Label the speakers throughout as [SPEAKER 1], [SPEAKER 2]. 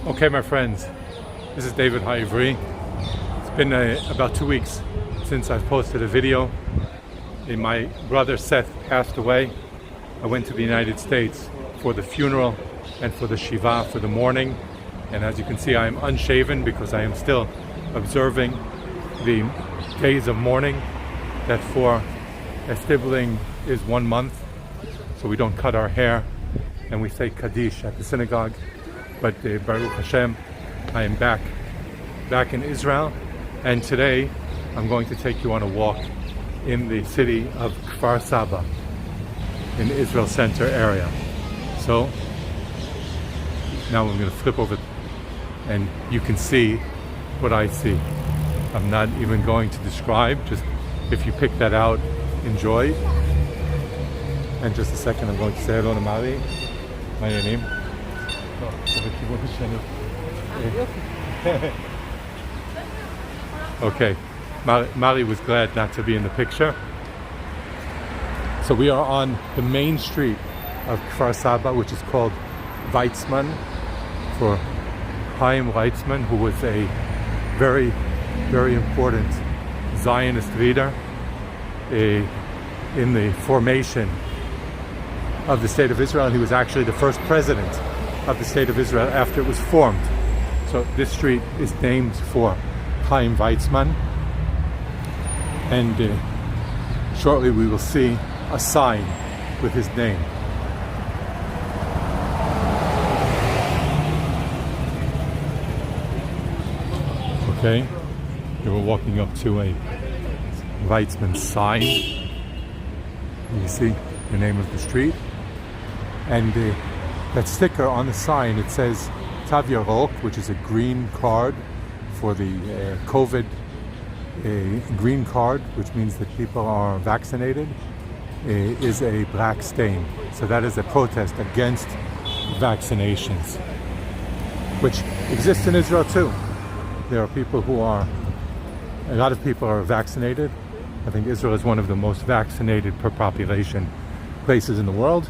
[SPEAKER 1] Okay, my friends, this is David Ha'ivri. It's been about 2 weeks since I've posted a video. My brother Seth passed away. I went to the United States for the funeral and for the Shiva for the mourning. And as you can see, I am unshaven because I am still observing the days of mourning. That for a sibling is 1 month, so we don't cut our hair, and we say Kaddish at the synagogue. But Baruch Hashem, I am back in Israel, and today I'm going to take you on a walk in the city of Kfar Saba, in the Israel Center area. So now I'm going to flip over and you can see what I see. I'm not even going to describe, just if you pick that out, enjoy. And just a second, I'm going to say hello to Mari. My name. Okay, Mari was glad not to be in the picture. So we are on the main street of Kfar Saba, which is called Weizmann, for Chaim Weizmann, who was a very, very important Zionist leader in the formation of the State of Israel. He was actually the first president of the State of Israel after it was formed. So this street is named for Chaim Weizmann, and shortly we will see a sign with his name. Okay, we're walking up to a Weizmann sign. You see the name of the street, and that sticker on the sign, it says Tav Yarok, which is a green card for the COVID, green card, which means that people are vaccinated, is a black stain. So that is a protest against vaccinations, which exists in Israel too. There are people a lot of people are vaccinated. I think Israel is one of the most vaccinated per population places in the world.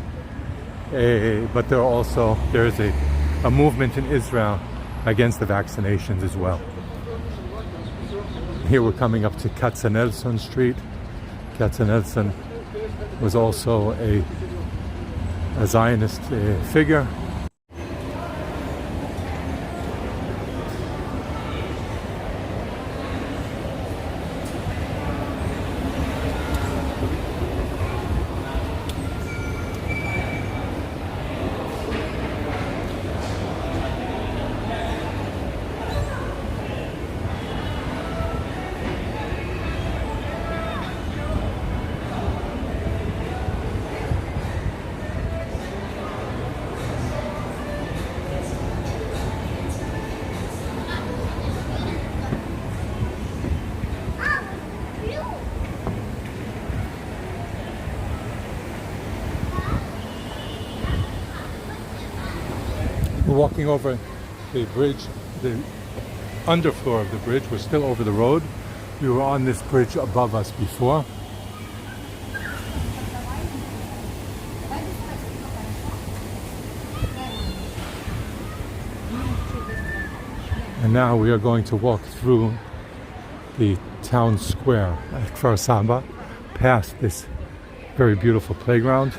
[SPEAKER 1] But there is a movement in Israel against the vaccinations as well. Here we're coming up to Meir Street. Meir was also a Zionist figure. We're walking over the bridge, the underfloor of the bridge. We're still over the road. We were on this bridge above us before. And now we are going to walk through the town square at Kfar Saba, past this very beautiful playground.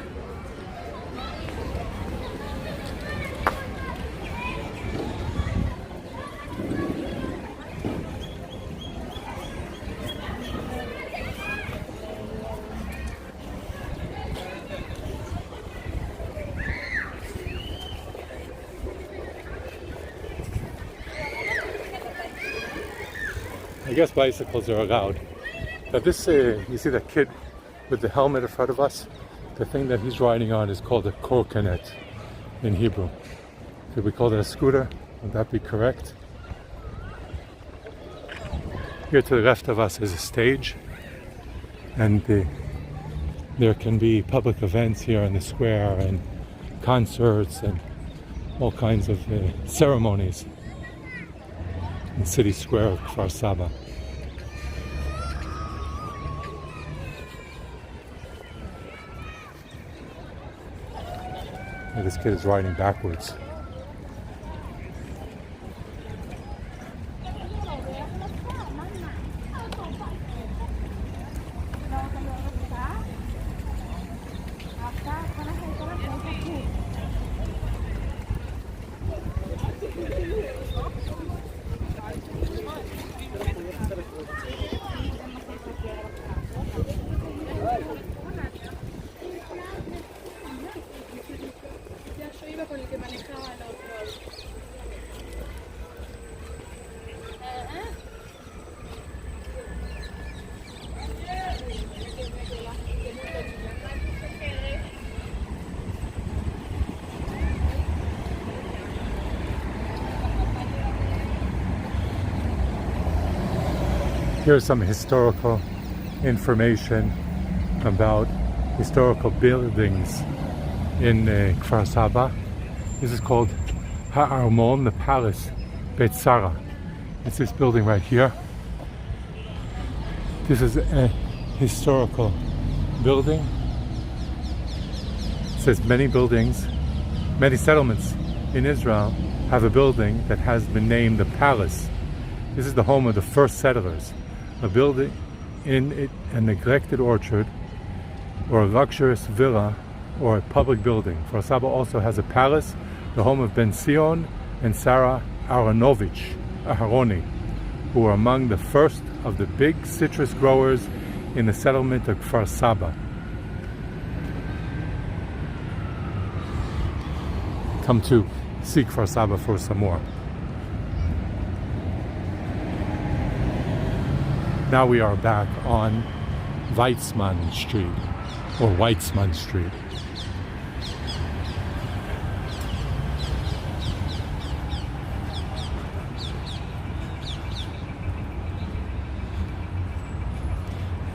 [SPEAKER 1] I guess bicycles are allowed. But this, you see that kid with the helmet in front of us? The thing that he's riding on is called a kokenet in Hebrew. Could we call it a scooter? Would that be correct? Here to the left of us is a stage, and there can be public events here in the square, and concerts and all kinds of ceremonies in the city square of Kfar Saba. And this kid is riding backwards. Here's some historical information about historical buildings in Kfar Saba. This is called Ha'armon, the palace, Beit Sarah. It's this building right here. This is a historical building. It says many buildings, many settlements in Israel have a building that has been named the palace. This is the home of the first settlers. A building in a neglected orchard, or a luxurious villa, or a public building. Kfar Saba also has a palace, the home of Ben Sion and Sarah Aharoni, who were among the first of the big citrus growers in the settlement of Kfar Saba. Come to see Kfar Saba for some more. Now we are back on Weizmann Street, or Weizmann Street.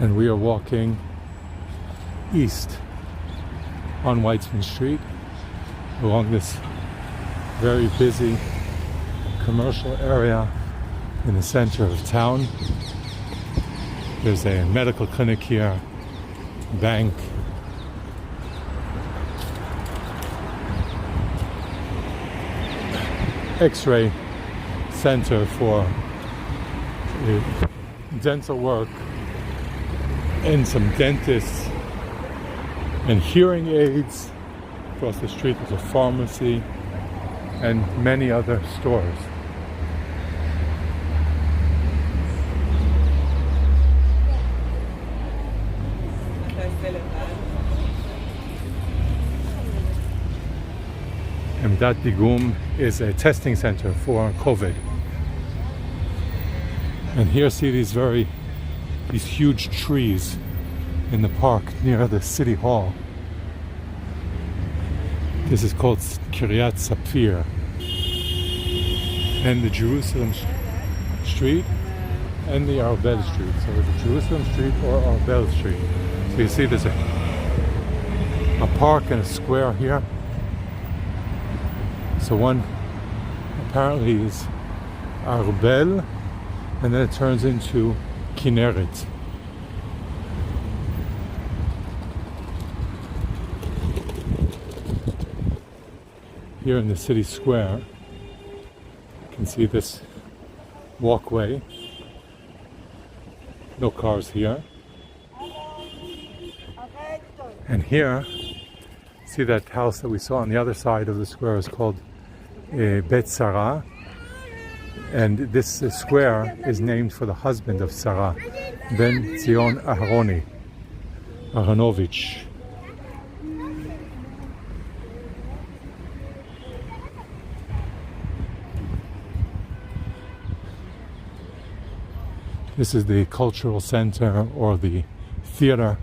[SPEAKER 1] And we are walking east on Weizmann Street along this very busy commercial area in the center of town. There's a medical clinic here, bank, X-ray center for dental work, and some dentists and hearing aids. Across the street there's a pharmacy and many other stores. Emdat Digum is a testing center for COVID. And here see these huge trees in the park near the city hall. This is called Kiryat Sapir. And the Jerusalem Street and the Arbel Street. So there's a Jerusalem Street or Arbel Street. So you see there's a park and a square here. So one apparently is Arbel, and then it turns into Kinneret. Here in the city square, you can see this walkway. No cars here. And here, see that house that we saw on the other side of the square is called Beit Sarah. And this square is named for the husband of Sarah, Ben Zion Aharonovich. This is the cultural center or the theater.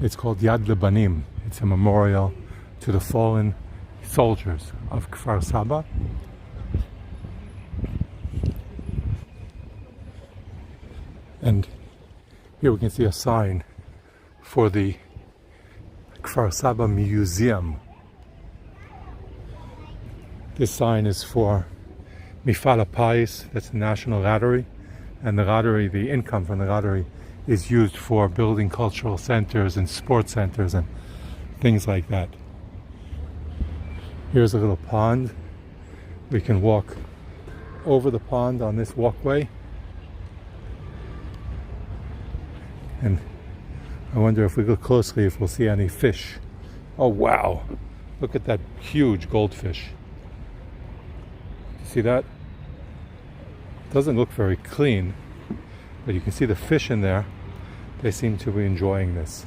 [SPEAKER 1] It's called Yad Lebanim. It's a memorial to the fallen soldiers of Kfar Saba. And here we can see a sign for the Kfar Saba Museum. This sign is for Mifal HaPais, that's the National Lottery. And the lottery, the income from the lottery, is used for building cultural centers and sports centers and things like that. Here's a little pond. We can walk over the pond on this walkway. And I wonder if we look closely if we'll see any fish. Oh wow! Look at that huge goldfish. See that? Doesn't look very clean, but you can see the fish in there. They seem to be enjoying this.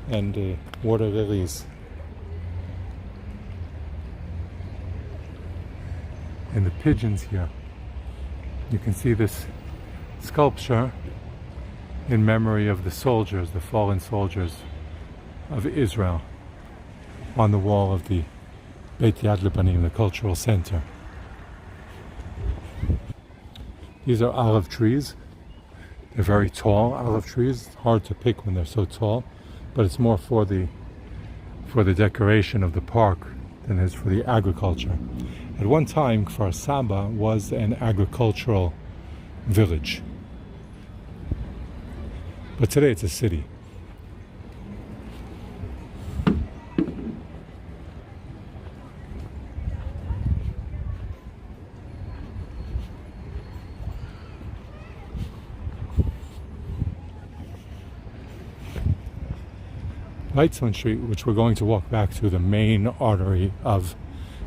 [SPEAKER 1] And water lilies. And the pigeons here. You can see this sculpture in memory of the soldiers, the fallen soldiers of Israel, on the wall of the Beit Yad Lebanim, the cultural center. These are olive trees. They're very tall olive trees. It's hard to pick when they're so tall, but it's more for the decoration of the park than it is for the agriculture. At one time, Kfar Saba was an agricultural village, but today it's a city. Weizmann Street, which we're going to walk back to, the main artery of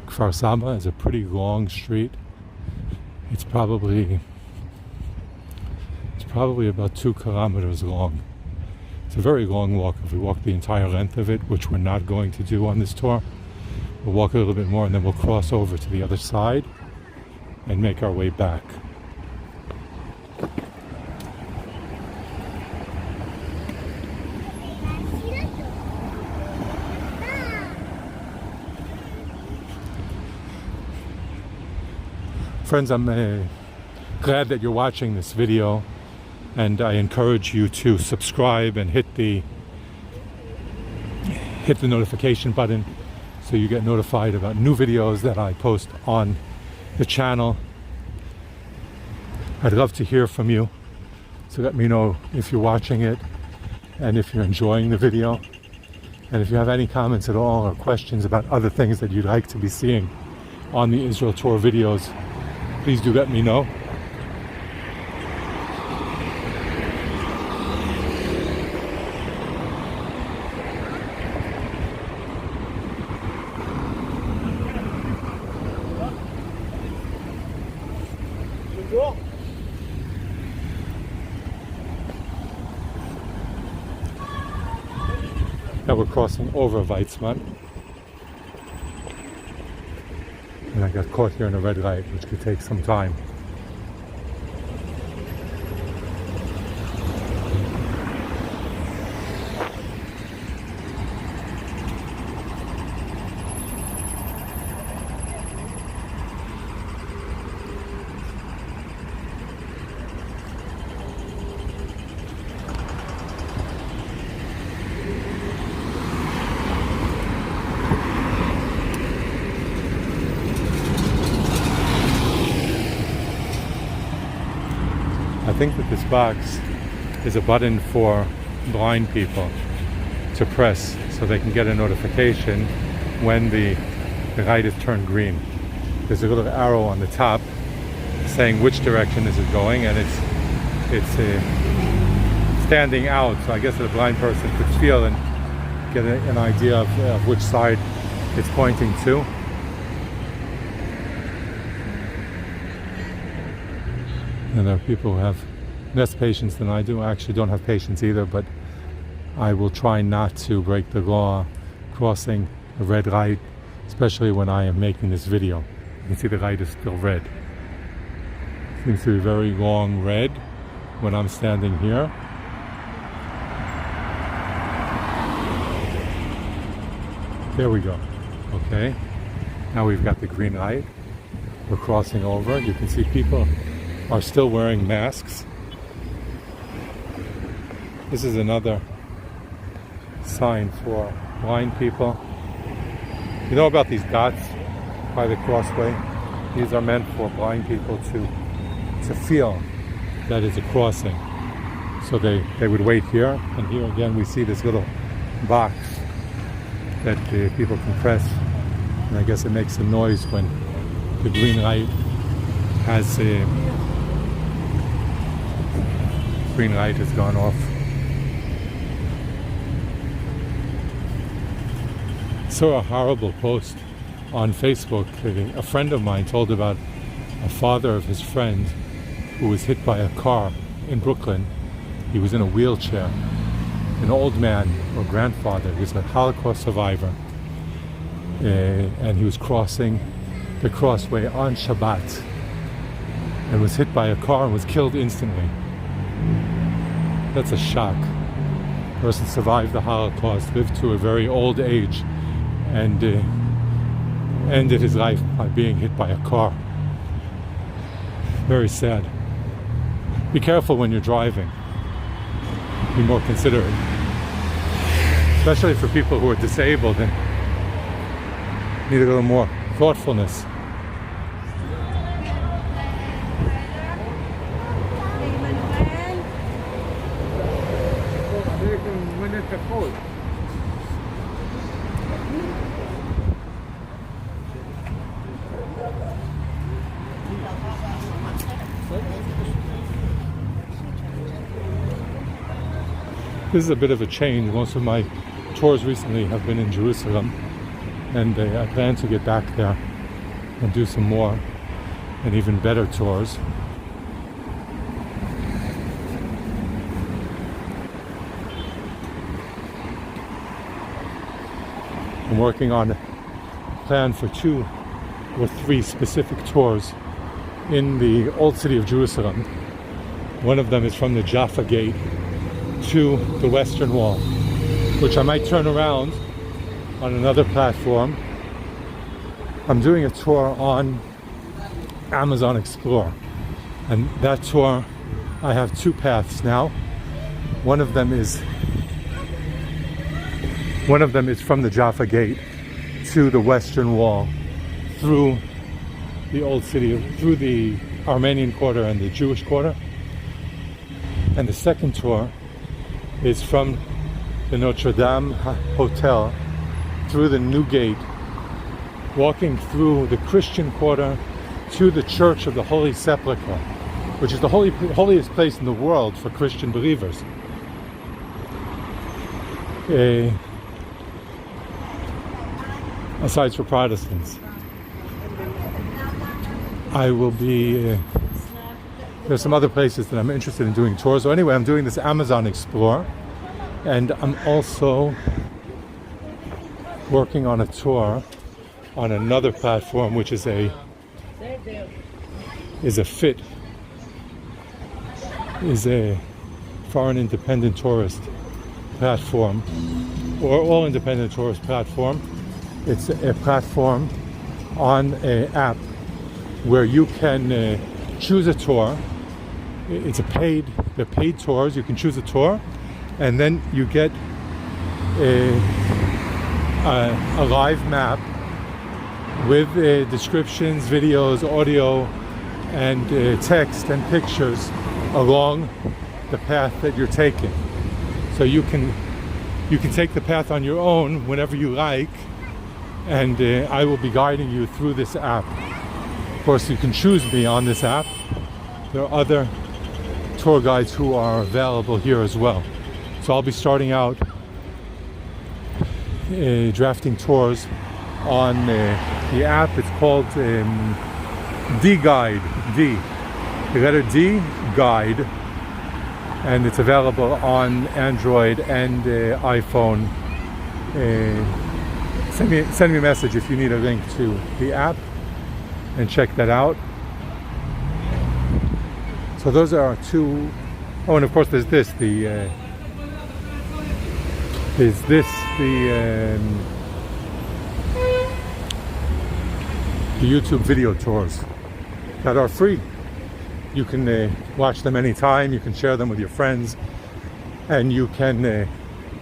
[SPEAKER 1] Kfar Saba, is a pretty long street. It's probably about 2 kilometers long. It's a very long walk. If we walk the entire length of it, which we're not going to do on this tour, we'll walk a little bit more and then we'll cross over to the other side and make our way back. Friends, I'm glad that you're watching this video, and I encourage you to subscribe and hit the notification button so you get notified about new videos that I post on the channel. I'd love to hear from you, so let me know if you're watching it and if you're enjoying the video, and if you have any comments at all or questions about other things that you'd like to be seeing on the Israel tour videos, please do let me know. Now we're crossing over Weizmann. And I got caught here in a red light, which could take some time. I think that this box is a button for blind people to press so they can get a notification when the light is turned green. There's a little arrow on the top saying which direction is it going, and it's standing out, so I guess that a blind person could feel and get an idea of which side it's pointing to. And there are people who have less patience than I do. I actually don't have patience either, but I will try not to break the law crossing a red light, especially when I am making this video. You can see the light is still red. It seems to be very long red when I'm standing here. There we go. Okay. Now we've got the green light. We're crossing over. You can see people are still wearing masks. This is another sign for blind people. You know about these dots by the crossway? These are meant for blind people to feel that it's a crossing. So they would wait here, and here again we see this little box that people can press, and I guess it makes a noise when the green light has green light has gone off. Saw a horrible post on Facebook. A friend of mine told about a father of his friend who was hit by a car in Brooklyn. He was in a wheelchair. An old man or grandfather. He was a Holocaust survivor, and he was crossing the crossway on Shabbat and was hit by a car and was killed instantly. That's a shock. The person survived the Holocaust, lived to a very old age, and ended his life by being hit by a car. Very sad. Be careful when you're driving. be more considerate, especially for people who are disabled and need a little more thoughtfulness. This is a bit of a change. Most of my tours recently have been in Jerusalem, and I plan to get back there and do some more and even better tours. I'm working on a plan for 2 or 3 specific tours in the old city of Jerusalem. One of them is from the Jaffa Gate to the Western Wall, which I might turn around on another platform. I'm doing a tour on Amazon Explore, and that tour I have 2 paths now. One of them is from the Jaffa Gate to the Western Wall, through the old city, through the Armenian Quarter and the Jewish Quarter. And the second tour is from the Notre Dame Hotel through the New Gate, walking through the Christian Quarter to the Church of the Holy Sepulchre, which is the holiest place in the world for Christian believers. Aside for Protestants. I will be there's some other places that I'm interested in doing tours. So anyway, I'm doing this Amazon Explore, and I'm also working on a tour on another platform, which is a foreign independent tourist platform, or all independent tourist platform. It's a platform on an app where you can choose a tour. They're paid tours. You can choose a tour, and then you get a live map with descriptions, videos, audio, and text and pictures along the path that you're taking. So you can take the path on your own whenever you like, and I will be guiding you through this app. Of course, you can choose me on this app. There are other tour guides who are available here as well. So I'll be starting out drafting tours on the app. It's called D Guide, the letter D Guide, and it's available on Android and iPhone. Send me a message if you need a link to the app, and check that out. So those are 2. Oh, and of course there's this. The YouTube video tours that are free. You can watch them anytime. You can share them with your friends, and you can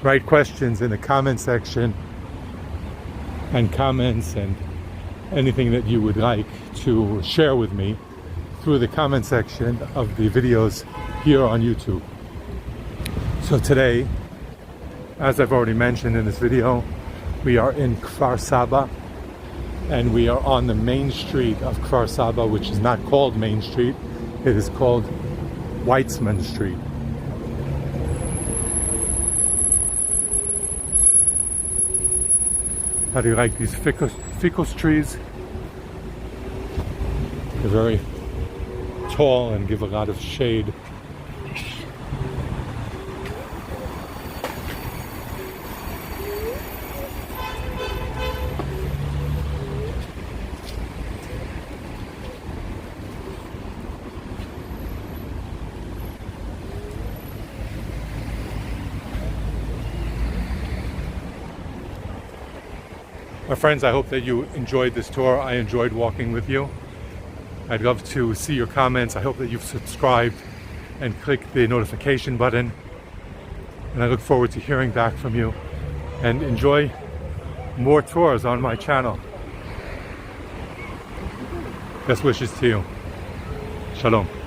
[SPEAKER 1] write questions in the comment section, and comments and anything that you would like to share with me through the comment section of the videos here on YouTube. So today, as I've already mentioned in this video, we are in Kfar Saba, and we are on the main street of Kfar Saba, which is not called Main Street. It is called Weizmann Street. How do you like these ficus trees? They're very tall and give a lot of shade. My friends, I hope that you enjoyed this tour. I enjoyed walking with you. I'd love to see your comments. I hope that you've subscribed and clicked the notification button. and I look forward to hearing back from you, and enjoy more tours on my channel. Best wishes to you. Shalom.